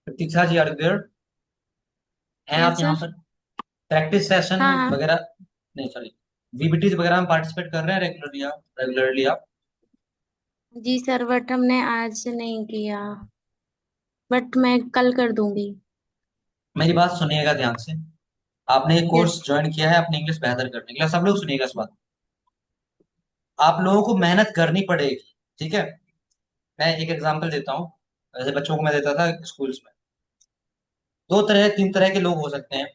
Pratiksha ji, are there? हैं आप yes यहाँ सर। पर? प्रैक्टिस सेशन हाँ हाँ। वगैरह, नहीं सॉरी, वीबीटीज वगैरह में पार्टिसिपेट कर रहे हैं रेगुलरली आप? रेगुलरली आप? जी सर, बट हमने आज नहीं किया। बट मैं कल कर दूंगी। मेरी बात सुनिएगा ध्यान से। आपने एक यस। कोर्स ज्वाइन किया है अपनी इंग्लिश बेहतर करने के लिए, सब लोग सुनिएगा इस बात को। आप लोगों को मेहनत करनी पड़ेगी, ठीक है? मैं एक एग्जांपल देता हूँ। जैसे बच्चों को मैं देता था स्कूल्स में, दो तरह तीन तरह के लोग हो सकते हैं।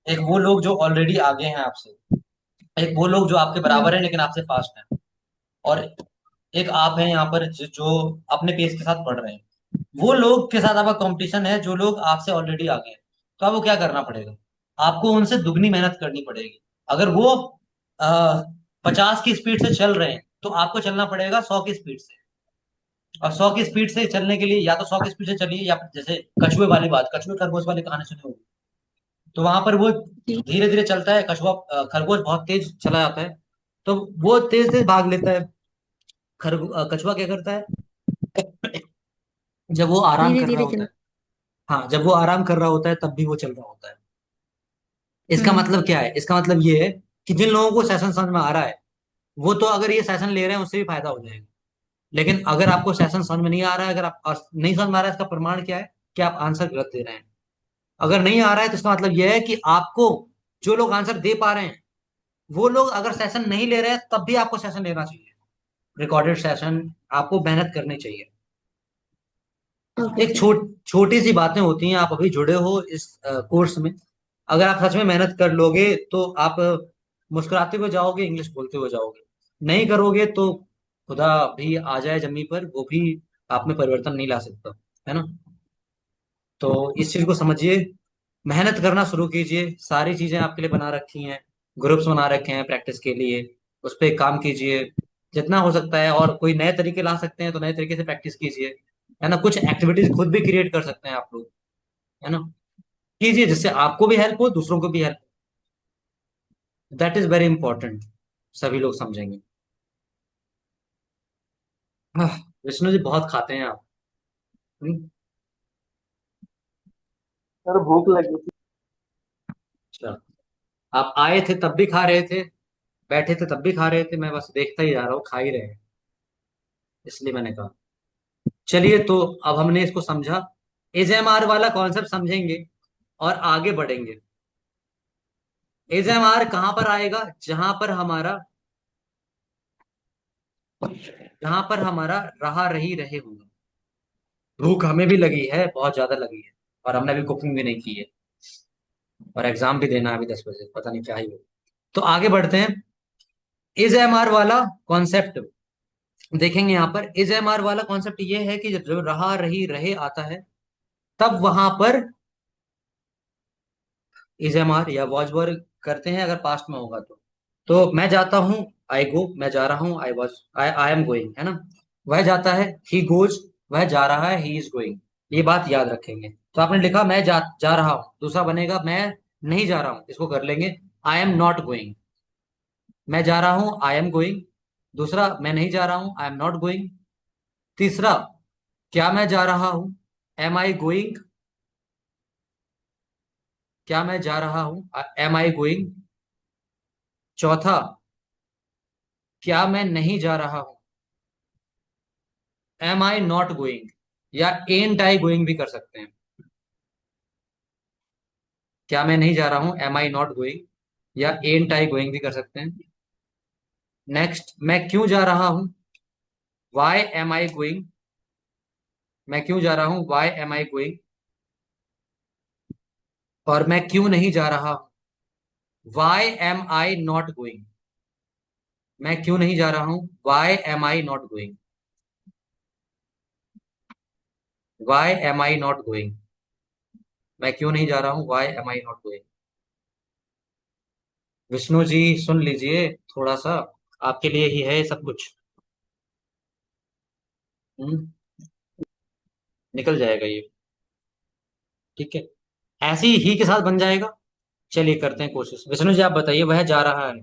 एक वो लोग जो ऑलरेडी आगे हैं आपसे, एक वो लोग जो आपके बराबर हम्म। हैं लेकिन आपसे फास्ट हैं, और एक आप हैं यहाँ पर जो अपने पेस के साथ पढ़ रहे हैं। वो लोग के साथ आपका कंपटीशन है जो लोग आपसे ऑलरेडी आगे हैं। तो आपको क्या करना पड़ेगा? आपको उनसे दुगनी मेहनत करनी पड़ेगी। अगर वो 50 की स्पीड से चल रहे हैं तो आपको चलना पड़ेगा 100 की स्पीड से। और 100 की स्पीड से चलने के लिए या तो 100 की स्पीड से चलिए, या फिर जैसे कछुए वाली बात, कछुए खरगोश वाली कहानी सुनी होगी। तो वहां पर वो जी। धीरे धीरे चलता है, कछुआ खरगोश बहुत तेज चला जाता है। तो वो तेज तेज भाग लेता है। कछुआ क्या करता है? जब वो आराम धीरे कर रहा धीरे होता चल। है, हाँ, जब वो आराम कर रहा होता है तब भी वो चल रहा होता है। इसका हम्म। मतलब क्या है? इसका मतलब ये है कि जिन लोगों को सेशन समझ में आ रहा है, वो तो अगर ये सेशन ले रहे हैं उससे भी फायदा हो जाएगा। लेकिन अगर आपको सेशन समझ में नहीं आ रहा है, अगर आप नहीं समझ में आ रहा है, इसका प्रमाण क्या है? कि आप आंसर गलत दे रहे हैं। अगर नहीं आ रहा है तो इसका मतलब यह है कि आपको, जो लोग आंसर दे पा रहे हैं, वो लोग अगर सेशन नहीं ले रहे हैं तब भी आपको सेशन लेना चाहिए। रिकॉर्डेड सेशन, आपको मेहनत करनी चाहिए। ओके एक सर। छोटी सी बातें होती हैं। आप अभी जुड़े हो इस कोर्स में, अगर आप सच में मेहनत कर लोगे तो आप मुस्कुराते हुए जाओगे, इंग्लिश बोलते हुए जाओगे। नहीं करोगे तो खुदा भी आ जाए जमीन पर, वो भी आप में परिवर्तन नहीं ला सकता, है ना? तो इस चीज को समझिए, मेहनत करना शुरू कीजिए। सारी चीजें आपके लिए बना रखी हैं, ग्रुप्स बना रखे हैं प्रैक्टिस के लिए। उस पर काम कीजिए जितना हो सकता है, और कोई नए तरीके ला सकते हैं तो नए तरीके से प्रैक्टिस कीजिए, है ना? कुछ एक्टिविटीज खुद भी क्रिएट कर सकते हैं आप लोग, है ना? कीजिए जिससे आपको भी हेल्प हो, दूसरों को भी help. That is very important, सभी लोग समझेंगे। आह, विष्णु जी, बहुत खाते हैं आप। हम्म, सर भूख लगी थी। अच्छा। आप आए थे तब भी खा रहे थे, बैठे थे तब भी खा रहे थे, मैं बस देखता ही जा रहा हूँ, खा ही रहे हैं, इसलिए मैंने कहा। चलिए, तो अब हमने इसको समझा, एजेएमआर वाला कॉन्सेप्ट समझेंगे और आगे बढ़ेंगे। एजेएमआर कहां पर आएगा? जहां पर हमारा रहा रही रहे होगा। भूख हमें भी लगी है, बहुत ज्यादा लगी है, और हमने अभी कुकिंग भी नहीं की है, और एग्जाम भी देना है अभी 10 बजे, पता नहीं क्या ही हो। तो आगे बढ़ते हैं। एजेएमआर वाला कॉन्सेप्ट देखेंगे। यहाँ पर एजेएमआर वाला कॉन्सेप्ट ये है कि जब रहा रही रहे आता है, तब वहां पर इज एम आर या वॉज वर करते हैं, अगर पास्ट में होगा तो मैं जाता हूँ, आई गो, मैं जा रहा हूँ, I was, I am going, है ना? वह जाता है, ही गोज, वह जा रहा है, ही इज गोइंग। ये बात याद रखेंगे। तो आपने लिखा मैं जा रहा हूँ, दूसरा बनेगा मैं नहीं जा रहा हूँ, इसको कर लेंगे आई एम नॉट गोइंग। मैं जा रहा हूँ, आई एम गोइंग। दूसरा, मैं नहीं जा रहा हूँ, आई एम नॉट गोइंग। तीसरा, क्या मैं जा रहा हूँ, एम आई गोइंग। क्या मैं जा रहा हूँ, एम आई गोइंग। चौथा, क्या मैं नहीं जा रहा हूं, एम आई नॉट गोइंग। या एंट आई गोइंग भी कर सकते हैं। क्या मैं नहीं जा रहा हूं, एम आई नॉट गोइंग, या एंट आई गोइंग भी कर सकते हैं। नेक्स्ट, मैं क्यों जा रहा हूं, वाई एम आई गोइंग। मैं क्यों जा रहा हूं, वाई एम आई गोइंग। और मैं क्यों नहीं जा रहा हूं, why am I not going. मैं क्यों नहीं जा रहा हूं, why am I not going. Why am I not going. मैं क्यों नहीं जा रहा हूं, why am I not going. Vishnu ji, सुन लीजिए थोड़ा सा, आपके लिए ही है ये सब कुछ। हम्म, निकल जाएगा ये, ठीक है? ऐसे ही के साथ बन जाएगा। चलिए करते हैं कोशिश। विष्णु जी, आप बताइए, वह जा रहा है।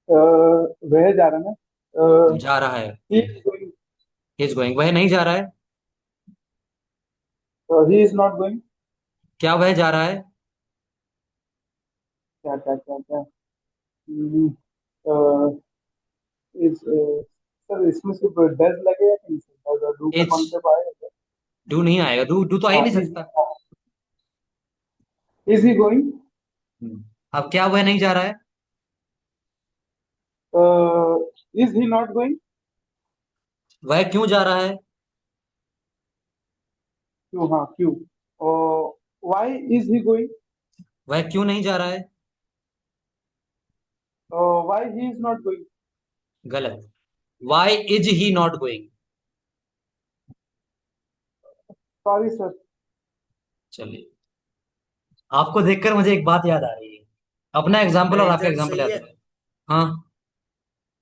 वह जा रहा ना। जा रहा है, he is going. Is going. वह नहीं जा रहा है, ही इज नॉट गोइंग। क्या वह जा रहा है? क्या क्या क्या क्या इस सर इसमें सिर्फ डज लगेगा कि सर डू का इज। कॉन्सेप्ट आएगा क्या? डू नहीं आएगा, डू डू तो आ ही हाँ नहीं सकता। Is he going. अब क्या वह नहीं जा रहा है? Is he not going. वह क्यों जा रहा है? क्यों, हाँ क्यों। Why is he going. वह क्यों नहीं जा रहा है? Why he is not going. गलत। Why is he not going. Sorry sir. चलिए, आपको देखकर मुझे एक बात याद आ रही है। अपना एग्जाम्पल और आपका प्रेजेंट एग्जाम्पल सही याद है। है। हाँ,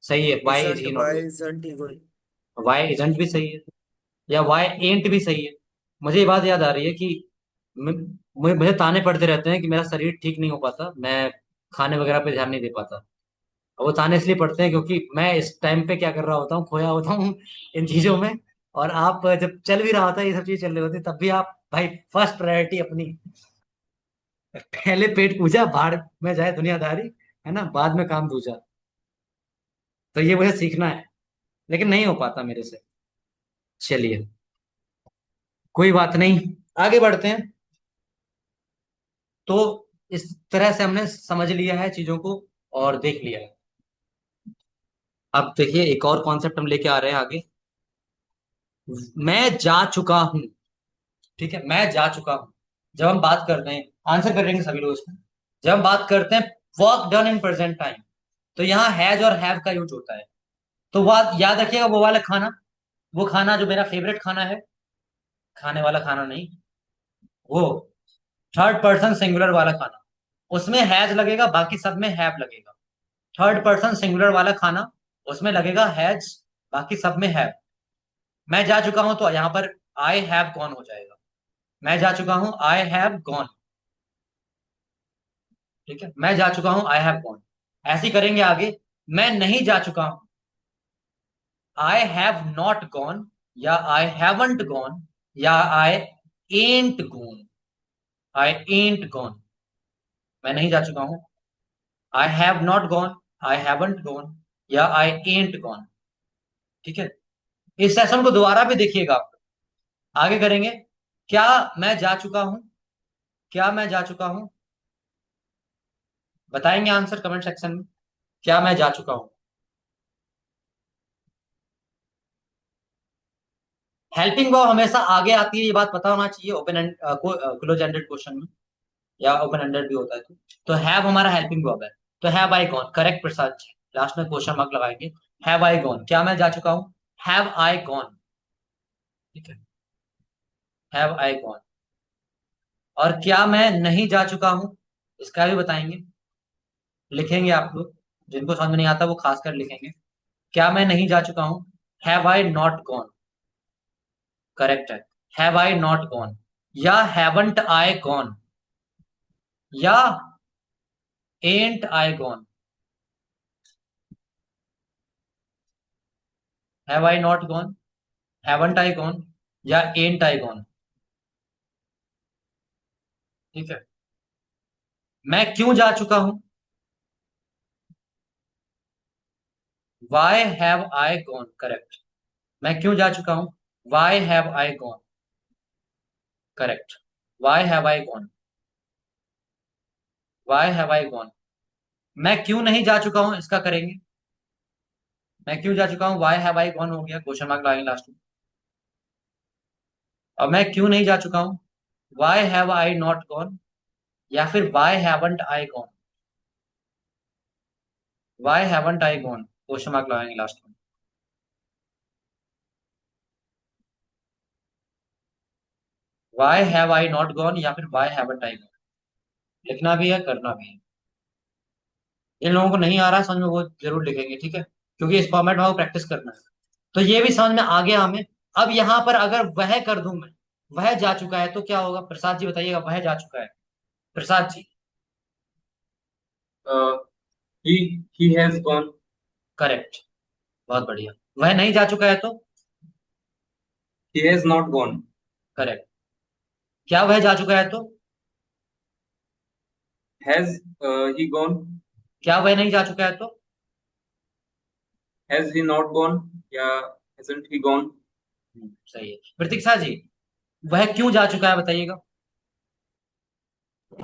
सही है, why is isn't he not why going. Isn't he going. Why isn't भी सही है, या वाई एंट भी सही है। मुझे ये बात याद आ रही है कि मुझे ताने पड़ते रहते हैं कि मेरा शरीर ठीक नहीं हो पाता, मैं खाने वगैरह पे ध्यान नहीं दे पाता। और वो ताने इसलिए पड़ते हैं क्योंकि मैं इस टाइम पे क्या कर रहा होता हूँ, खोया होता हूँ इन चीजों में। और आप जब चल भी रहा होता है, ये सब चीज चल रही होती है, तब भी आप भाई फर्स्ट प्रायोरिटी अपनी, पहले पेट पूजा, भाड़ में जाए दुनियादारी, है ना, बाद में काम दूजा। तो ये मुझे सीखना है, लेकिन नहीं हो पाता मेरे से। चलिए, कोई बात नहीं, आगे बढ़ते हैं। तो इस तरह से हमने समझ लिया है चीजों को और देख लिया है। अब देखिए, एक और कॉन्सेप्ट हम लेके आ रहे हैं आगे। मैं जा चुका हूं। ठीक है, मैं जा चुका हूं। जब हम बात करते हैं, आंसर करेंगे सभी लोग इसमें। जब हम बात करते हैं work done in present time, तो यहाँ हैज और हैव का यूज होता है। तो बात याद रखिएगा, वो वाला खाना, वो खाना जो मेरा फेवरेट खाना है, खाने वाला खाना नहीं, वो थर्ड पर्सन सिंगुलर वाला खाना, उसमें हैज लगेगा, बाकी सब में हैव लगेगा। थर्ड पर्सन सिंगुलर वाला खाना, उसमें लगेगा हैज, बाकी सब में हैव। मैं जा चुका हूं, तो यहां पर आई हैव गॉन हो जाएगा। मैं जा चुका हूं, आई हैव गॉन। ठीक है, मैं जा चुका हूं, आई हैव गॉन। ऐसे ही करेंगे आगे। मैं नहीं जा चुका हूं, आई हैव नॉट गॉन, या आई हैवंट गॉन, या I ant gone. I ant gone, मैं नहीं जा चुका हूं। I have not gone, I haven't gone, या आई एंट गॉन। ठीक है, इस सेशन को दोबारा भी देखिएगा आप। आगे करेंगे। क्या मैं जा चुका हूं? क्या मैं जा चुका हूं? बताएंगे आंसर कमेंट सेक्शन में। क्या मैं जा चुका हूं? हेल्पिंग वर्ब हमेशा आगे आती है, ये बात पता होना चाहिए open and close ended question में, या ओपन एंडेड भी होता है तो हैव हमारा हेल्पिंग वर्ब है। तो have I gone, correct Prasad ji. Last में क्वेश्चन मार्क लगाएंगे। हैव आई गॉन, क्या मैं जा चुका हूं? Have I gone. ठीक है, हैव आई गॉन। और क्या मैं नहीं जा चुका हूं, इसका भी बताएंगे, लिखेंगे आप लोग। जिनको समझ में नहीं आता वो खासकर लिखेंगे। क्या मैं नहीं जा चुका हूं? Have I not gone, correct है। हैव आई नॉट गॉन, या हैवंट आई गॉन, या ain't I gone. Have I not gone, haven't I gone, या एंट आई गॉन। ठीक है, मैं क्यों जा चुका हूं? Why have I gone, correct. मैं क्यों जा चुका हूं? Why have I gone, correct. Y have I gone, Y have I gone. मैं क्यों नहीं जा चुका हूं, इसका करेंगे। मैं क्यों जा चुका हूं, वाई हैव आई गॉन हो गया, क्वेश्चन मार्क लगाएंगे लास्ट में। और मैं क्यों नहीं जा चुका हूं, why have I not gone, या फिर why haven't I gone. Why haven't I gone, question mark लगाएंगे लास्ट में। Why have I not gone, या फिर वाई हैवंट आई गॉन। लिखना भी है, करना भी है। इन लोगों को नहीं आ रहा है समझ में, वो जरूर लिखेंगे, ठीक है, क्योंकि इस फॉर्मेट में आपको प्रैक्टिस करना है। तो ये भी समझ में आ गया हमें। अब यहां पर अगर वह कर दूं मैं, वह जा चुका है, तो क्या होगा? प्रसाद जी बताइएगा, वह जा चुका है, Prasad ji. He has gone. Correct, बहुत बढ़िया। वह नहीं जा चुका है तो? He has not gone. Correct. क्या वह जा चुका है तो? Has he gone? क्या वह नहीं जा चुका है तो? Has he not gone? या hasn't he gone? सही है। प्रतीक्षा जी, वह क्यों जा चुका है बताइएगा।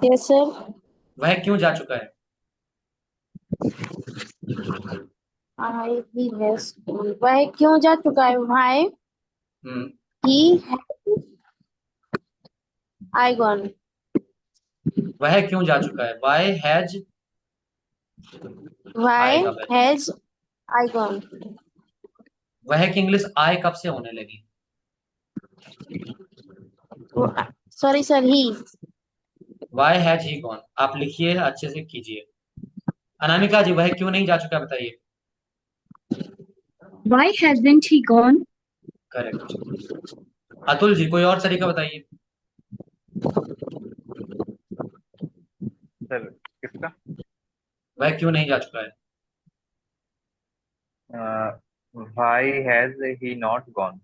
Yes sir. वह क्यों जा चुका है? आई ही हैज, वह क्यों जा चुका है? Why hmm he I gone. वह क्यों जा चुका है? वाई हैज वाई आएगा वह। Has I gone. वह की इंग्लिश आए कब से होने लगी? Sorry sir, he. Why has he gone, आप लिखिए अच्छे से कीजिए। अनामिका जी, वह क्यों नहीं जा चुका बताइए। Why hasn't he gone? Correct. Atul ji, कोई और तरीका बताइए। सर किसका? वह क्यों नहीं जा चुका है? Why has he not gone,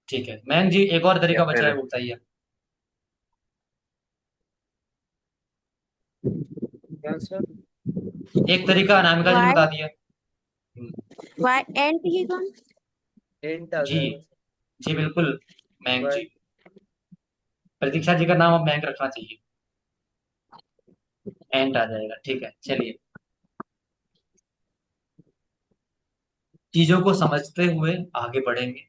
ठीक है मैम जी, एक और या तरीका बचा है, फिर वो बताइए। क्या सर? एक तरीका अनामिका जी ने वाई बता दिया। Why ain't he gone. Ain't आ जी जाएगा। जी बिल्कुल मैम वाई जी। प्रतीक्षा जी का नाम अब मैंक रखना चाहिए। एंड आ जाएगा, ठीक है चलिए। चीजों को समझते हुए आगे बढ़ेंगे।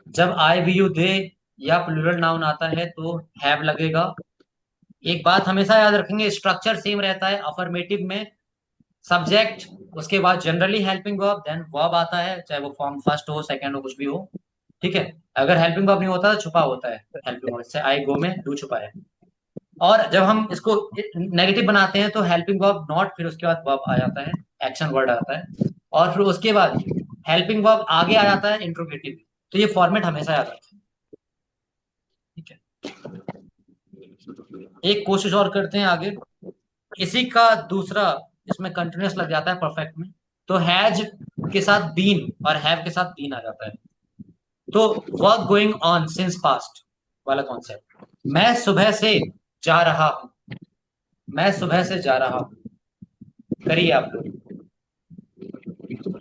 जब आई वी यू दे या प्लूरल नाउन आता है तो हैव लगेगा। एक बात हमेशा याद रखेंगे, स्ट्रक्चर सेम रहता है। अफर्मेटिव में सब्जेक्ट, उसके बाद generally helping verb, then verb आता है, चाहे वो फॉर्म फर्स्ट हो सेकंड हो कुछ भी हो। ठीक है। अगर हेल्पिंग वर्ब नहीं होता तो छुपा होता है हेल्पिंग वर्ब, जैसे आई गो में डू छुपा है। और जब हम इसको नेगेटिव बनाते हैं तो हेल्पिंग वर्ब नॉट, फिर उसके बाद वर्ब आ जाता है, एक्शन वर्ड आता है, और फिर उसके बाद हेल्पिंग वर्ब आगे आ जाता है इंट्रोगेटिव। तो ये फॉर्मेट हमेशा याद रखें। ठीक है, एक कोशिश और करते हैं आगे। इसी का दूसरा, इसमें कंटिन्यूअस लग जाता है परफेक्ट में, तो हैज के साथ बीन और हैव के साथ बीन आ जाता है। तो work going on since past वाला कॉन्सेप्ट। मैं सुबह से जा रहा हूं, मैं सुबह से जा रहा हूं, करिए आप लोग।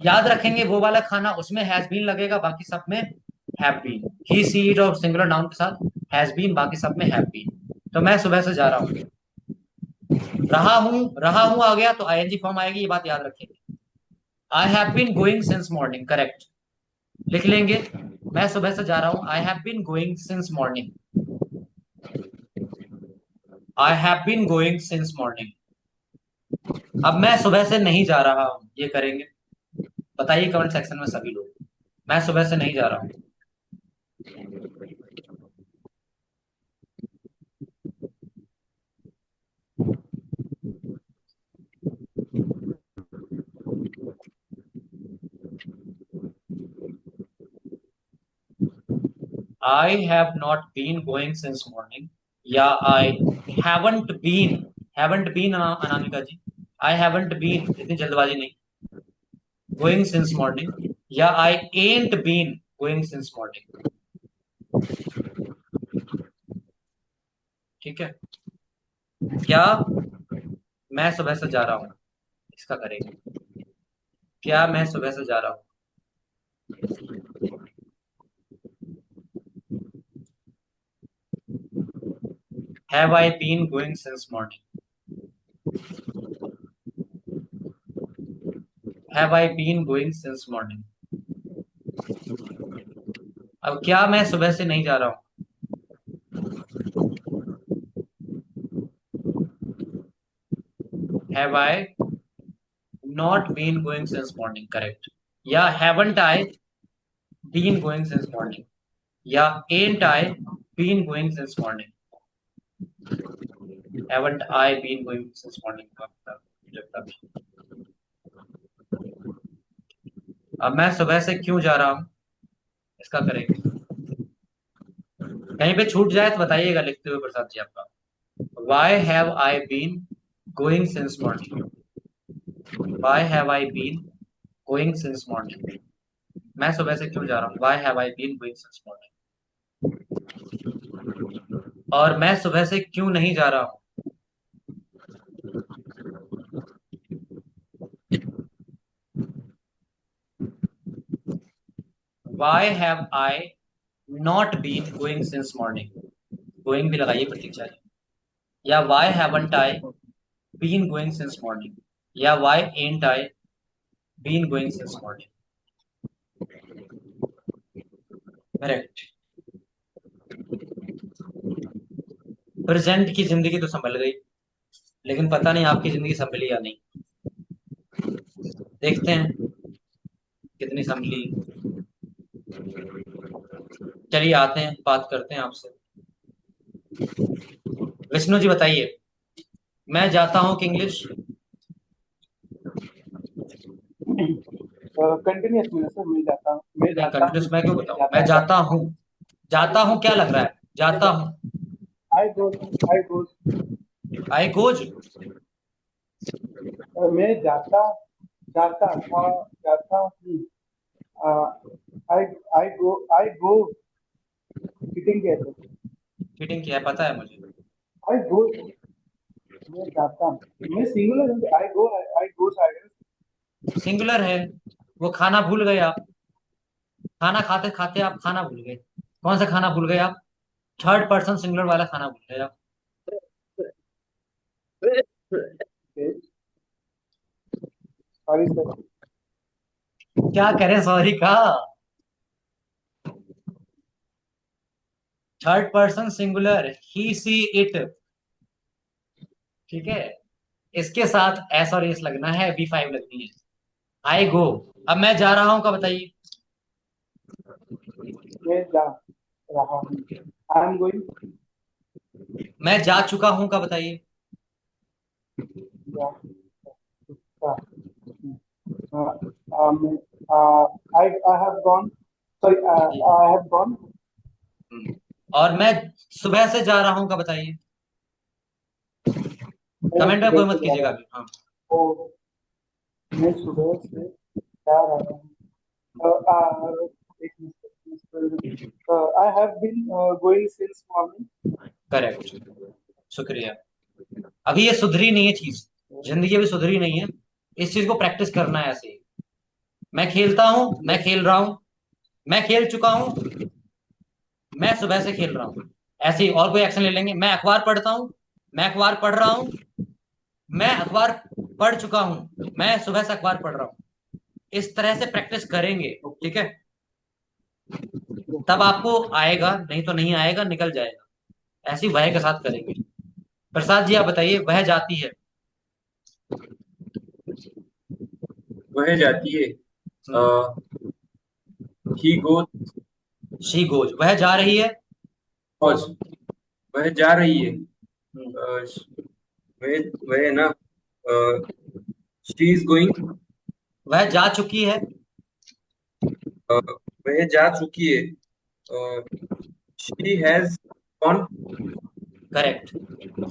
याद रखेंगे वो वाला खाना, उसमें हैज बीन लगेगा, बाकी सब में have been. He she it और सिंगुलर नाउन के साथ हैज बीन, बाकी सब में हैव बीन। तो मैं सुबह से जा रहा हूँ। रहा हूं आ गया तो आईएनजी फॉर्म आएगी, ये बात याद रखेंगे। I have been going since morning, correct. लिख लेंगे, मैं सुबह से जा रहा हूं, I have been going since morning. I have been going since morning. अब मैं सुबह से नहीं जा रहा हूं, ये करेंगे। बताइए कमेंट सेक्शन में सभी लोग, मैं सुबह से नहीं जा रहा हूं। I have not been going since morning, या I haven't been Anamika ji, I haven't been, इतनी जल्दबाजी नहीं, गोइंग सिंस मॉर्निंग, या I ain't been going since morning. ठीक है, क्या मैं सुबह से जा रहा हूं, इसका करेंगे। क्या मैं सुबह से जा रहा हूं। Have I been going since morning, have I been going since morning. अब क्या मैं सुबह से नहीं जा रहा हूं। Have I not been going since morning, correct. या haven't I been going since morning, या ain't I been going since morning. Haven't I been going since morning. अब मैं सुबह से क्यों जा रहा हूं, इसका करेंगे। कहीं पे छूट जाए तो बताइएगा लिखते हुए प्रसाद जी आपका। Why have I been going since morning, why have I been going since morning. मैं सुबह से क्यों जा रहा हूँ, why have I been going since morning. और मैं सुबह से क्यों नहीं जा रहा हूँ? Why have I not been going since morning? Going भी लगाइए प्रतीक्षा जी। या why haven't I been going since morning? या why ain't I been going since morning? Correct. Present की जिंदगी तो संभल गई, लेकिन पता नहीं आपकी जिंदगी संभली या नहीं। देखते हैं कितनी संभली। चलिए आते हैं, बात करते हैं आपसे। विष्णु जी बताइए, मैं जाता हूँ कि इंग्लिश? कंटिन्यूस में सर, मैं जाता हूँ, मैं नहीं, जाता कंटिन्यूस हूँ, मैं क्यों मैं बताऊँ? जाता मैं हूँ, जाता हूँ। जाता हूँ क्या लग रहा है? जाता हूँ। आई गो, आई गो, आई गोज। मैं जाता, जाता था, जाता हूँ, आई आई गो मीटिंग के थे, फिटिंग किया है, पता है मुझे। आई गो, मैं जाता हूँ, मैं सिंगुलर हूँ, आई गो साइलेंस, सिंगुलर है। वो खाना भूल गए आप। खाना खाते खाते आप खाना भूल गए। कौन सा खाना भूल गए आप? थर्ड पर्सन सिंगुलर वाला खाना भूल गए आप। सॉरी सर, क्या करें सॉरी का? Third person singular, he she it. ठीक है, इसके साथ एस और एस लगना है, बी5 लगनी है। आई गो। अब मैं जा रहा हूं का बताइए। मैं जा रहा हूँ, आई एम गोइंग, मैं जा चुका हूं का बताइए। जा चुका, I have gone, sorry, I have gone, और मैं सुबह से जा रहा हूं का बताइए। मैं कमेंट में सुबह कोई से मत जा रहा कीजिएगा हूँ, अभी। हाँ। ओ, मैं सुबह से जा रहा हूँ, एक minute, I have been going since morning, correct, शुक्रिया। अभी ये सुधरी नहीं है चीज, जिंदगी अभी सुधरी नहीं है। इस चीज को प्रैक्टिस करना है ऐसे ही। मैं खेलता हूं, मैं खेल रहा हूं, मैं खेल चुका हूं, मैं सुबह से खेल रहा हूं। ऐसे ही और कोई एक्शन ले लेंगे। मैं अखबार पढ़ता हूं, मैं अखबार पढ़ रहा हूं, मैं अखबार पढ़ चुका हूं, मैं सुबह से अखबार पढ़ रहा हूं। इस तरह से प्रैक्टिस करेंगे, ठीक है? तब आपको आएगा, नहीं तो नहीं आएगा, निकल जाएगा। ऐसी वह के साथ करेंगे। प्रसाद जी आप बताइए, वह जाती है। वह जाती है। He goes. शी गोज, वह जा रही है। गोज, वह जा रही है। हम्म, वह है ना, शी इज गोइंग। वह जा चुकी है। वह जा चुकी है। She has gone. करेक्ट।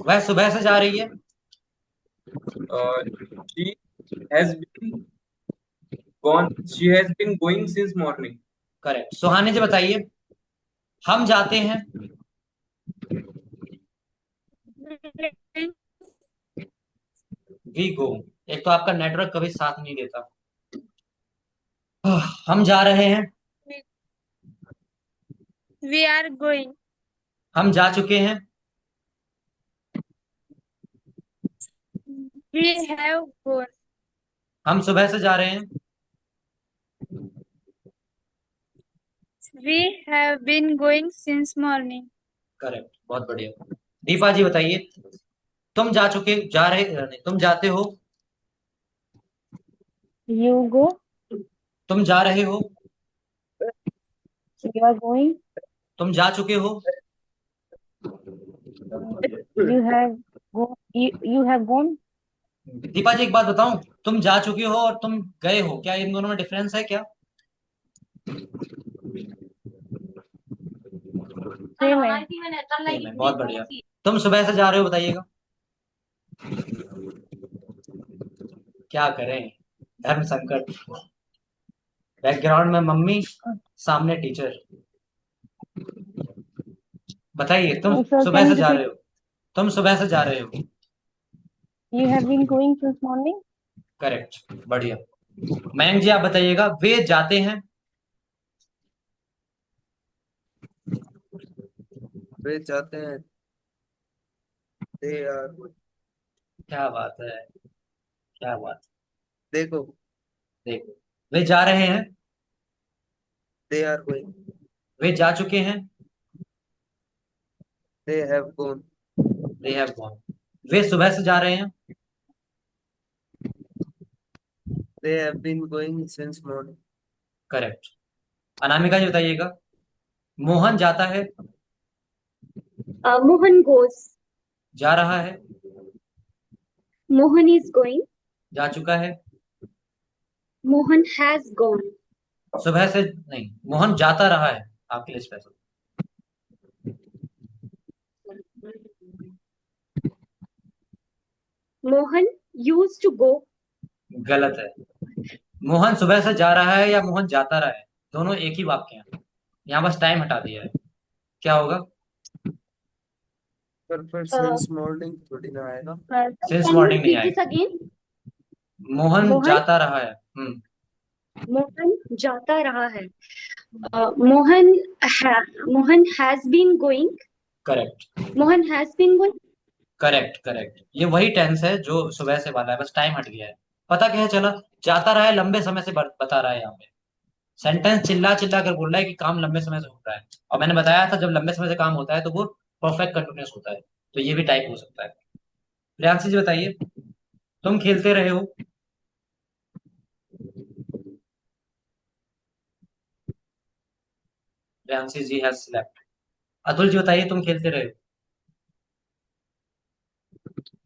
वह सुबह से जा रही है। She has been gone, she has been going since morning. Correct. Suhani ji बताइए, हम जाते हैं। We go. एक तो आपका नेटवर्क कभी साथ नहीं देता। हम जा रहे हैं। We are going. हम जा चुके हैं। We have gone. हम सुबह से जा रहे हैं। We have been going since morning. Correct, बहुत बढ़िया। दीपा जी बताइए, तुम जा चुके, जा रहे नहीं, तुम जाते हो। You go. तुम जा रहे हो। You are going. तुम जा चुके हो। You have go. You have gone. Deepa जी एक बात बताऊं, तुम जा चुके हो और तुम गए हो, क्या इन दोनों में डिफरेंस है क्या? Same है. Same है, बहुत बढ़िया। तुम सुबह से जा रहे हो बताइएगा। क्या करें, धर्म संकट। बैकग्राउंड में मम्मी, सामने टीचर। बताइए, तुम Sir, सुबह can से you जा repeat? रहे हो, तुम सुबह से जा रहे हो। You have been going since morning? Correct, बढ़िया। मयंक जी आप बताइएगा, वे जाते हैं। वे जाते हैं। They are. क्या बात है, क्या बात देखो। है। देखो, वे जा रहे हैं। They are going. वे जा चुके हैं। They have gone. They have gone. वे सुबह से जा रहे हैं। They have been going since morning. Correct. Anamika ji बताइएगा, मोहन जाता है। Mohan goes. जा रहा है। Mohan is going. जा चुका है। Mohan has gone. सुबह से नहीं, मोहन जाता रहा है। आपके लिए special. Mohan used to go. गलत है। मोहन सुबह से जा रहा है या मोहन जाता रहा है, दोनों एक ही वाक्य हैं। यहाँ बस टाइम हटा दिया है। क्या होगा? फिर सिंस मॉर्निंग थोड़ी ना आएगा। सिंस Can you मॉर्निंग नहीं repeat this आएगा। again? मोहन मोहन जाता रहा है। मोहन जाता रहा है। Mohan Mohan has been going. Correct, Mohan has been going. Correct, correct. ये वही टेंस है जो सुबह से वाला है, बस टाइम हट गया है। पता क्या है चला, जाता रहा है लंबे समय से बता रहा है यहाँ पे। सेंटेंस चिल्ला चिल्ला कर बोल रहा है कि काम लंबे समय से हो रहा है, और मैंने बताया था जब लंबे समय से काम होता है तो वो परफेक्ट कंटिन्यूअस होता है। तो ये भी टाइप हो सकता है। प्रियांशी जी बताइए, तुम खेलते रहे हो। प्रियांशी जी हैज स्लेप्ट। अतुल जी बताइए, तुम खेलते रहे हो।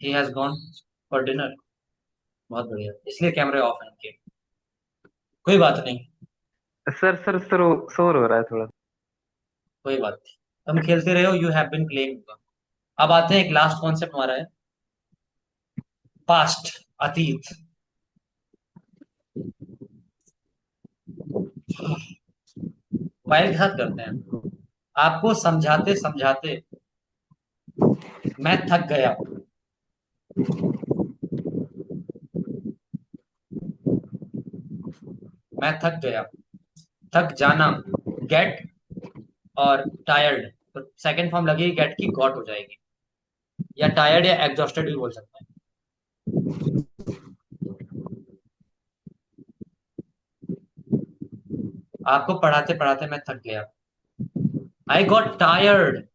ही हैज गॉन फॉर डिनर। बहुत बढ़िया, इसलिए कैमरे ऑफ है उनके। कोई बात नहीं, सर शोर हो रहा है थोड़ा। कोई बात नहीं। तुम खेलते रहे हो, यू हैव बीन प्लेइंग। अब आते हैं, एक लास्ट कॉन्सेप्ट हमारा है, पास्ट, अतीत। फाइल के साथ करते हैं। आपको समझाते समझाते मैं थक गया। मैं थक गया। थक जाना, गेट, और टायर्ड तो सेकंड फॉर्म लगेगी गेट की, गॉट हो जाएगी। या टायर्ड या एग्जॉस्टेड भी बोल सकते हैं। आपको पढ़ाते पढ़ाते मैं थक गया। I got tired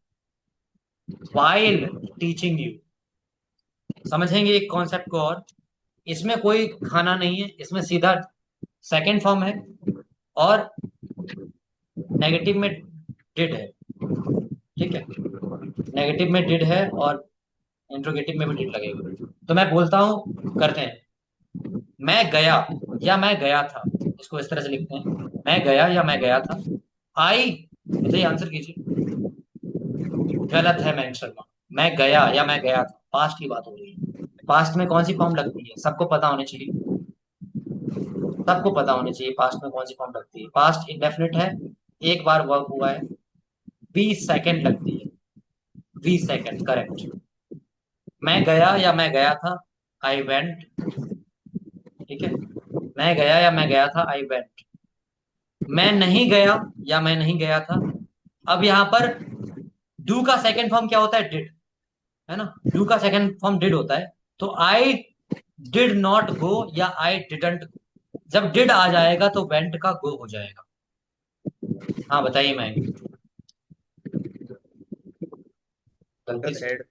while teaching you. समझेंगे एक कॉन्सेप्ट को और, इसमें कोई खाना नहीं है, इसमें सीधा सेकंड फॉर्म है और नेगेटिव में डिड है। ठीक है, नेगेटिव में डिड है और इंट्रोगेटिव में भी डिड लगेगा। तो मैं बोलता हूं, करते हैं, मैं गया या मैं गया था। इसको इस तरह से लिखते हैं, मैं गया या मैं गया था। आई, बताइए आंसर कीजिए। गलत है मयंक शर्मा। मैं गया या मैं गया था, पास्ट की बात हो रही है। पास्ट में कौन सी फॉर्म लगती है, सबको पता होनी चाहिए। सबको पता होनी चाहिए पास्ट में कौन सी फॉर्म लगती है। पास्ट इंडेफिनिट है, एक बार वर्क हुआ है, 20 सेकेंड लगती है। 20 सेकेंड, करेक्ट। मैं गया या मैं गया था, आई वेंट। ठीक है, मैं गया या मैं गया था, आई वेंट। मैं नहीं गया या मैं नहीं गया था। अब यहाँ पर डू का सेकंड फॉर्म क्या होता है, डिड, है ना। डू का सेकंड फॉर्म डिड होता है। तो आई डिड नॉट गो या आई डिडंट। जब डिड आ जाएगा तो वेंट का गो हो जाएगा। हाँ बताइए, मैं गलती सर से हेड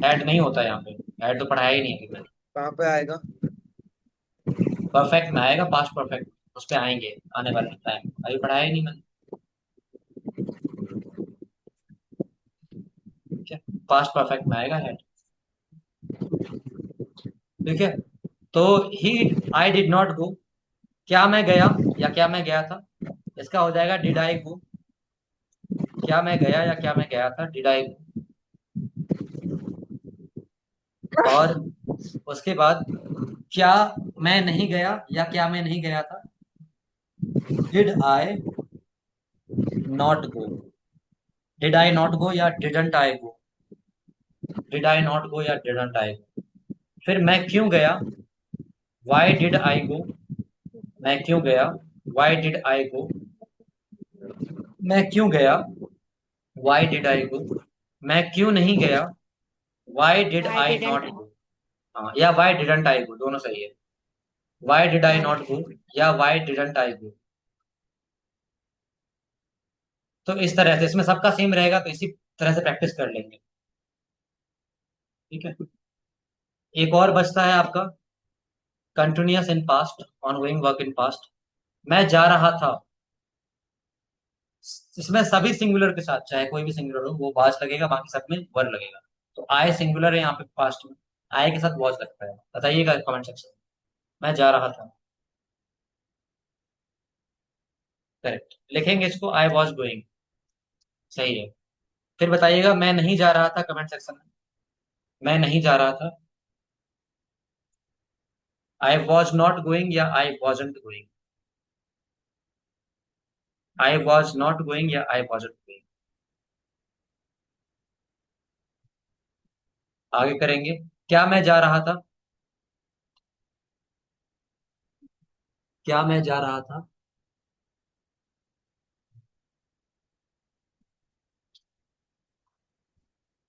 ऐड नहीं होता यहाँ पे। ऐड तो पढ़ाया ही नहीं अभी मैंने। कहाँ पे आएगा? परफेक्ट में आएगा, पास्ट परफेक्ट उस पे आएंगे आने वाले टाइम, अभी पढ़ाया ही नहीं मैंने। ठीक है, पास्ट परफेक्ट में आएगा हेड। ठीक है, तो ही, आई डिड नॉट गो, क्या मैं गया या क्या मैं गया था, इसका हो जाएगा डिड आई गो। क्या मैं गया या क्या मैं गया था, डिड आई गो। और उसके बाद क्या मैं नहीं गया या क्या मैं नहीं गया था, did I not go. Did I not go या didn't I go, did I not go या डिडंट आई गो। फिर मैं क्यों गया, वाई डिड आई गो, मैं क्यों गया, वाई डिड आई गो, मैं क्यों गया, वाई डिड आई गो, मैं क्यों नहीं गया, why did Why I didn't not go. हाँ, या वाई डिडंट आई गो, दोनों सही है। Why did I not go या वाई डिडंट आई गो। तो इस तरह से इसमें सबका सेम रहेगा, तो इसी तरह से प्रैक्टिस कर लेंगे। ठीक है, एक और बचता है आपका continuous in past, ongoing work in past. मैं जा रहा था, इसमें सभी सिंगुलर के साथ, चाहे कोई भी सिंगुलर हो, वो वाज लगेगा, बाकी सब में वर लगेगा। तो आई सिंगुलर है यहाँ पे पास्ट में, आई के साथ वॉज लगता है, बताइएगा कमेंट सेक्शन में। मैं जा रहा था, करेक्ट लिखेंगे इसको, आई वॉज गोइंग, सही है। फिर बताइएगा मैं नहीं जा रहा था, कमेंट सेक्शन में। मैं नहीं जा रहा था, आई वॉज नॉट गोइंग या आई wasn't going, I was not going या आई वॉजंट गोइंग। आगे करेंगे, क्या मैं जा रहा था, क्या मैं जा रहा था,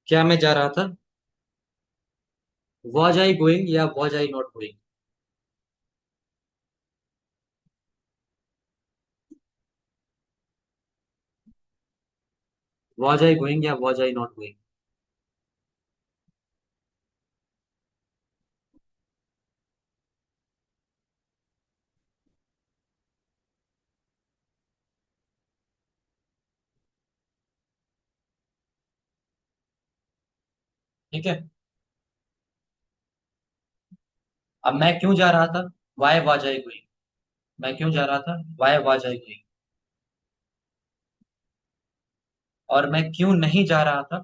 क्या मैं जा रहा था, वॉज आई गोइंग या was I not going. Was I going या वॉज आई नॉट गोइंग। ठीक है, अब मैं क्यों जा रहा था, वाई वॉज आई गोइंग, मैं क्यों जा रहा था, वाई वॉज आई गोइंग। और मैं क्यों नहीं जा रहा था,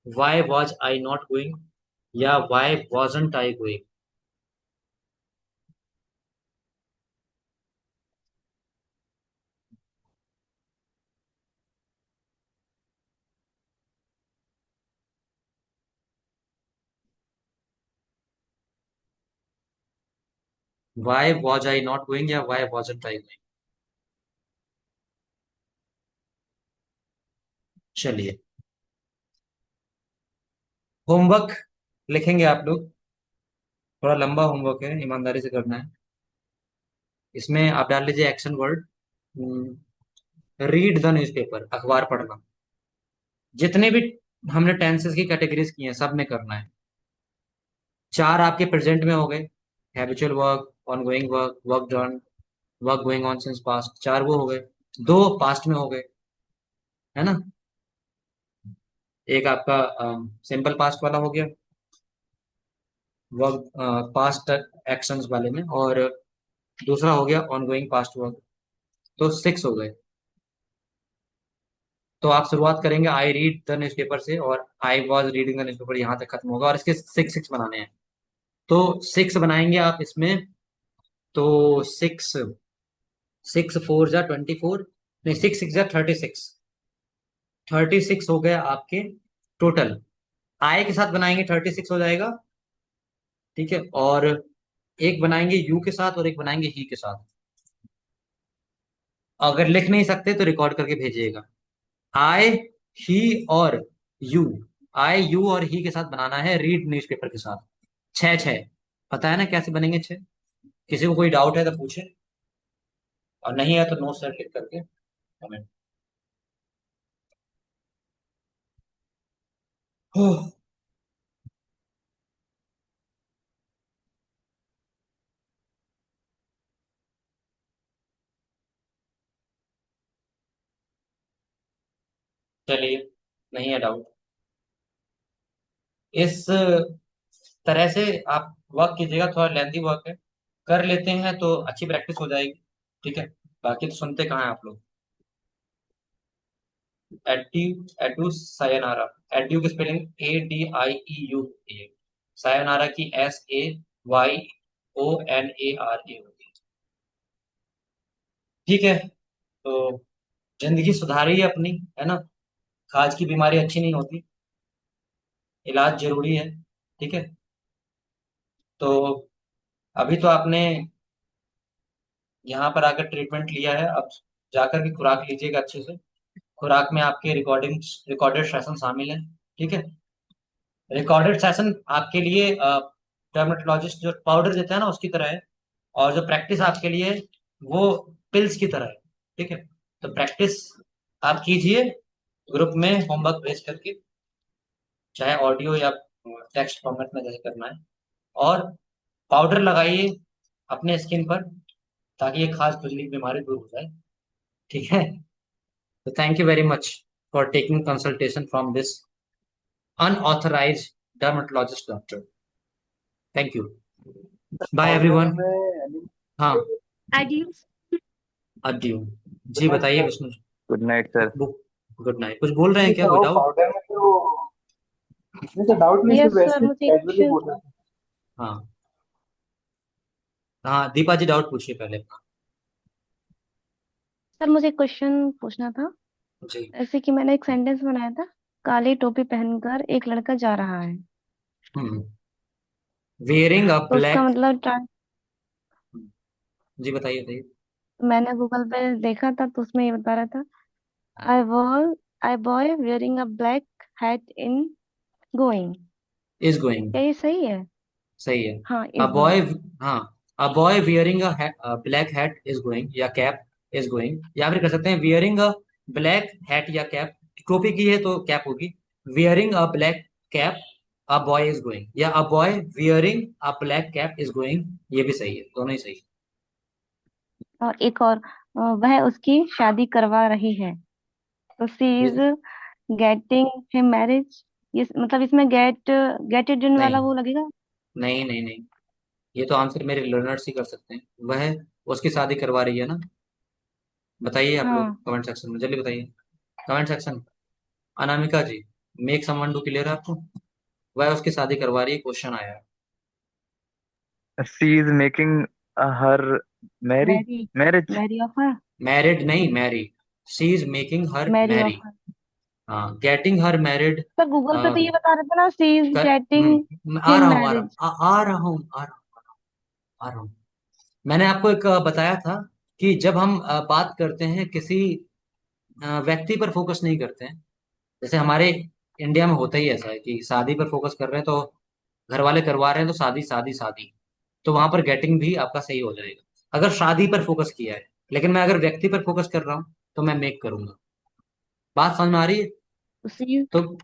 why was I not going या why wasn't I going. Why was I not going या वाई वॉजंट आई गोइंग। चलिए, होमवर्क लिखेंगे आप लोग, थोड़ा लंबा होमवर्क है, ईमानदारी से करना है। इसमें आप डाल लीजिए action word, read the newspaper, अखबार पढ़ना। जितने भी हमने टेंसेस की कैटेगरीज की हैं, सब में करना है। चार आपके प्रेजेंट में हो गए, habitual work, ongoing work, work done, work going on since past, चार वो हो गए। दो पास्ट में हो गए, है ना। एक आपका सिंपल पास्ट वाला हो गया, वर्क पास्ट एक्शंस वाले में, और दूसरा हो गया ऑनगोइंग पास्ट वर्क। तो सिक्स हो गए। तो आप शुरुआत करेंगे आई रीड द न्यूज़पेपर से, और I was reading the newspaper, यहाँ तक खत्म होगा, और इसके सिक्स सिक्स बनाने हैं। तो सिक्स बनाएंगे आप इसमें, तो सिक्स, सिक्स फोर जा 24, नहीं सिक्स सिक्स जा 36, 36 हो गया आपके टोटल। आई के साथ बनाएंगे 36 हो जाएगा, ठीक है। और एक बनाएंगे यू के साथ और एक बनाएंगे ही के साथ। अगर लिख नहीं सकते तो रिकॉर्ड करके भेजिएगा। आई, ही और यू, आई यू और ही के साथ बनाना है रीड न्यूज़पेपर के साथ। छह छह, पता है ना कैसे बनेंगे छह। किसी को कोई डाउट है तो पूछे, और नहीं है तो नोट सेट लिख करके कमेंट। चलिए, नहीं है डाउट, इस तरह से आप वर्क कीजिएगा, थोड़ा लेंथी वर्क है, कर लेते हैं तो अच्छी प्रैक्टिस हो जाएगी। ठीक है, बाकी तो सुनते कहाँ हैं आप लोग। एड्यू, एड्यू सायनारा, एड्यू की स्पेलिंग ADIEU होती है, सायनारा की SAYONARA होती है। ठीक है, तो जिंदगी सुधारिए अपनी, है ना। खाज की बीमारी अच्छी नहीं होती, इलाज जरूरी है। ठीक है। तो अभी तो आपने यहाँ पर आकर ट्रीटमेंट लिया है, अब जाकर के खुराक लीजिएगा अच्छे से। खुराक में आपके रिकॉर्डेड सेशन शामिल है। ठीक है। रिकॉर्डेड सेशन आपके लिए डर्मेटोलॉजिस्ट जो पाउडर देता है ना उसकी तरह है, और जो प्रैक्टिस आपके लिए वो पिल्स की तरह है। ठीक है। तो प्रैक्टिस आप कीजिए ग्रुप में होमवर्क भेज करके, चाहे ऑडियो या टेक्स्ट फॉर्मेट में जैसे करना है, और पाउडर लगाइए अपने स्किन पर, ताकि ये खास खुजली की बीमारी दूर हो जाए। ठीक है। तो thank you very much for taking consultation from this unauthorised dermatologist doctor. Thank you. Bye powder everyone. में हाँ, Adios. अड्यू। गुड जी नाइट बताइए सर। Vishnu. Good night sir. Good night. कुछ बोल रहे हैं नहीं क्या, सर, कोई वो डाउट? पाउडर में तो नहीं सर, डाउट नहीं, सिर्फ यस सर, वैसे मुझे एक कैजुअली क्वेश्चन बोल रहे था। थे। हाँ हाँ, दीपा जी डाउट पूछिए पहले अपना। सर मुझे एक क्वेश्चन पूछना था। जी। जैसे कि मैंने एक सेंटेंस बनाया था, काली टोपी पहनकर एक लड़का जा रहा है, हम्म। वियरिंग अ तो उसका ब्लैक। मतलब जी बताइए बताइए। मैंने गूगल पे देखा था तो उसमें ये बता रहा था, I was I boy wearing a black hat in going. Is going. क्या ये सही है? सही है। हाँ, अ इज बॉय। गोइंग। हाँ, a boy wearing a black hat is going, या कैप इज गोइंग, या फिर कर सकते हैं वियरिंग अ ब्लैक हैट या कैप। टोपी की है तो कैप होगी। Wearing a black cap, a boy is going, या a boy wearing a black cap is going, ये भी सही है, दोनों ही सही है। और एक और, वह उसकी शादी करवा रही है, तो सी इज ये- गेटिंग हिम मैरिज। ये मतलब इसमें गेट इट इन वाला नहीं वो लगेगा? नहीं नहीं नहीं, ये तो आंसर मेरे लर्नर्स ही कर सकते हैं। वह उसकी शादी करवा रही है ना। बताइए आप लोग हाँ। कमेंट सेक्शन में, जल्दी बताइए comment section. Anamika ji, make someone do clear आपको। वह उसकी शादी करवा रही है, क्वेश्चन आया है। She is making her marry marry, marriage. Marry offer, married नहीं, marry. She is making her marry marry. Offer. हाँ, getting her married. Sir Google पे तो ये बता रहे थे ना, सी इज गेटिंग आ हिम रहा हूँ आ रहा हूँ मैरिज। आ रहा हूँ आ रहा हूँ आ रहा हूँ। मैंने आपको एक बताया था कि जब हम बात करते हैं किसी व्यक्ति पर फोकस नहीं करते हैं। जैसे हमारे इंडिया में होता ही ऐसा है कि शादी पर फोकस कर रहे हैं तो घर वाले करवा रहे हैं तो शादी शादी शादी, तो वहां पर गेटिंग भी आपका सही हो जाएगा, अगर शादी पर फोकस किया है। लेकिन मैं अगर व्यक्ति पर फोकस कर रहा हूँ तो मैं मेक करूंगा। बात समझ में आ रही है? तो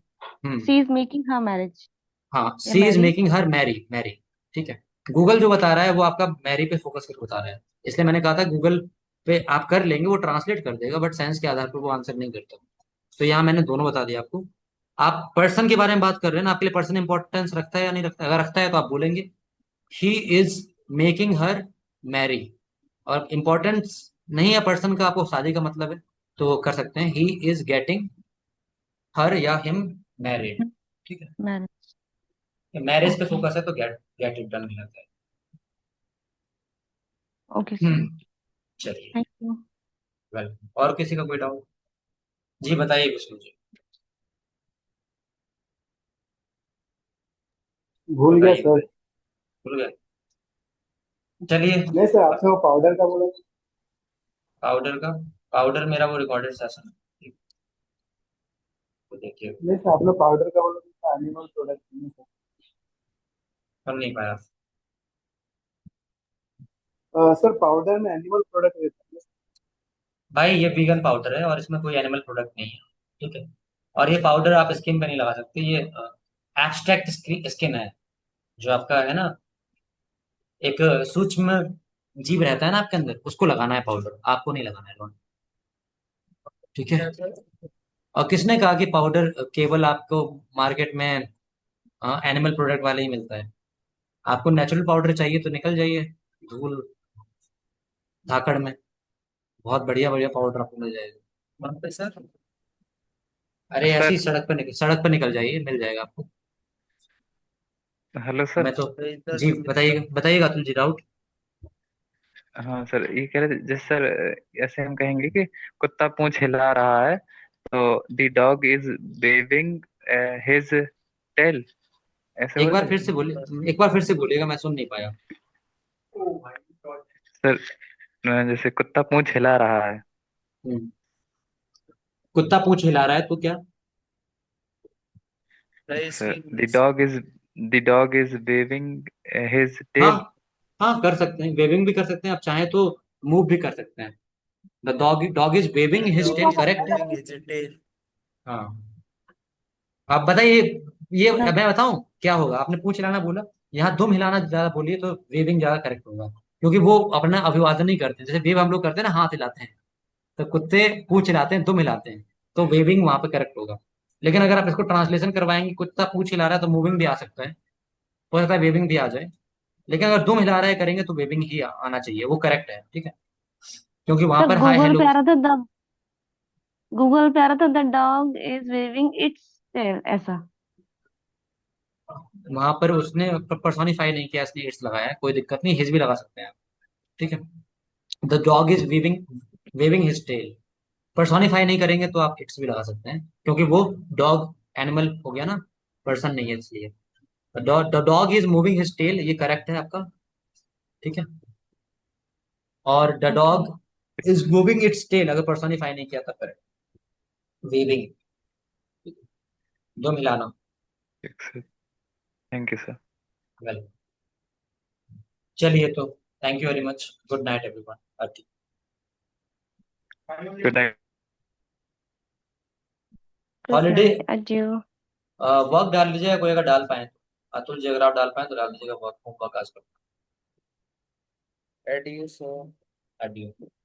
she is making her marriage हाँ, या she is marry. Making her marry marry. ठीक है। गूगल जो बता रहा है वो आपका मैरी पे फोकस करके बता रहा है, इसलिए मैंने कहा था गूगल पे आप कर लेंगे, वो ट्रांसलेट कर देगा, बट सेंस के आधार पर वो आंसर नहीं करता। तो यहाँ मैंने दोनों बता दिया आपको। आप पर्सन के बारे में बात कर रहे हैं ना, आपके लिए पर्सन इंपॉर्टेंस रखता है या नहीं रखता है? अगर रखता है तो आप बोलेंगे he is making her marry, और इम्पोर्टेंस नहीं है पर्सन का, आपको शादी का मतलब है, तो कर सकते हैं ही इज गेटिंग हर या हिम मैरिड। ठीक है। मैरिज। मैरिज पे ओके। फोकस है तो गेट गेट इट डन मिलता है। Okay sir. चलिए। Thank you. वेल, और किसी का कोई डाउट? जी बताइए विष्णु जी। भूल गया बताइए सर। बताइए। भूल गए? चलिए। नहीं सर, आपने वो पाउडर का बोला। पाउडर का, पाउडर मेरा वो रिकॉर्डेड सेशन है, तो देखिए। नहीं सर, आपने पाउडर का बोला था, एनिमल प्रोडक्ट नहीं सर। कर नहीं पाया। सर पाउडर में एनिमल प्रोडक्ट रहता है। भाई ये वीगन पाउडर है और इसमें कोई एनिमल प्रोडक्ट नहीं है। ठीक है। और ये पाउडर आप स्किन पे नहीं लगा सकते, ये एब्स्ट्रैक्ट स्किन है, जो आपका है ना, एक सूक्ष्म जीव रहता है ना आपके अंदर, उसको लगाना है पाउडर, आपको नहीं लगाना है लोन। ठीक है। और किसने कहा कि पाउडर केवल आपको मार्केट में एनिमल प्रोडक्ट वाले ही मिलता है? आपको नेचुरल पाउडर चाहिए तो निकल जाइए धूल धाकड़ में, बहुत बढ़िया बढ़िया पाउडर आपको मिल जाएगा। वहाँ पे सर, अरे ऐसी सर सड़क पर निकल जाइए, मिल जाएगा आपको। Hello sir. मैं तो, जी बताइएगा बताइएगा अतुल जी, डाउट। हाँ सर, ये कह रहे थे जैसे सर, ऐसे हम कहेंगे कि कुत्ता पूंछ हिला रहा है, तो the dog is waving his tail, ऐसे एक बोल बार रहे फिर से बोलिए, एक बार फिर से बोलिएगा, मैं सुन नहीं पाया। सर। जैसे कुत्ता पूंछ हिला रहा है। हम्म, कुत्ता पूंछ हिला रहा है तो क्या? Guys, sir we the dog is waving his हाँ टेल। हाँ, कर सकते हैं, वेविंग भी कर सकते हैं, आप चाहें तो मूव भी कर सकते हैं। The dog dog is waving the his dog tail, is correct है। waving his tail. हाँ, आप बताइए, ये मैं बताऊं क्या होगा? आपने पूंछ हिलाना बोला, यहाँ दुम हिलाना ज्यादा बोलिए तो वेविंग ज्यादा करेक्ट होगा, क्योंकि वो अपना अभिवादन नहीं करते, जैसे वेव हम लोग करते हैं ना, हाथ हिलाते हैं, तो कुत्ते पूंछ हिलाते हैं, दुम हिलाते हैं, तो वेविंग वहां पे करेक्ट होगा। लेकिन अगर आप इसको ट्रांसलेशन करवाएंगे, कुत्ता पूंछ हिला रहा है तो मूविंग भी आ सकता है, हो सकता है वेविंग भी आ जाए, लेकिन अगर दुम हिला रहा है करेंगे तो वेविंग ही आना चाहिए, वो करेक्ट है, ठीक है, क्योंकि वहां तो पर हाय हेलो। गूगल पे आ रहा था the dog is waving its tail, ऐसा। वहां पर उसने पर्सोनिफाई नहीं किया, इसने इट्स लगाया है, कोई दिक्कत नहीं, हिज भी लगा सकते हैं आप, ठीक है। The dog is waving waving his tail, personify नहीं करेंगे तो आप इट्स भी लगा सकते हैं, क्योंकि वो डॉग एनिमल हो गया ना, पर्सन नहीं है, इसलिए the dog is moving his tail, ये करेक्ट है आपका, ठीक है। और the okay. Dog is moving its tail, अगर पर्सोनिफाई नहीं किया तब करेक्ट, वेविंग, दो मिलाना। Thank you sir. वेल, चलिए तो, thank you very much, good night everyone. Good night. Good holiday night, Ajju. Work डाल लीजिएगा, कोई अगर डाल पाए तो, अतुल जी अगर आप डाल पाए तो डाल दीजिएगा, वर्क होमवर्क आज Adieu, sir. कर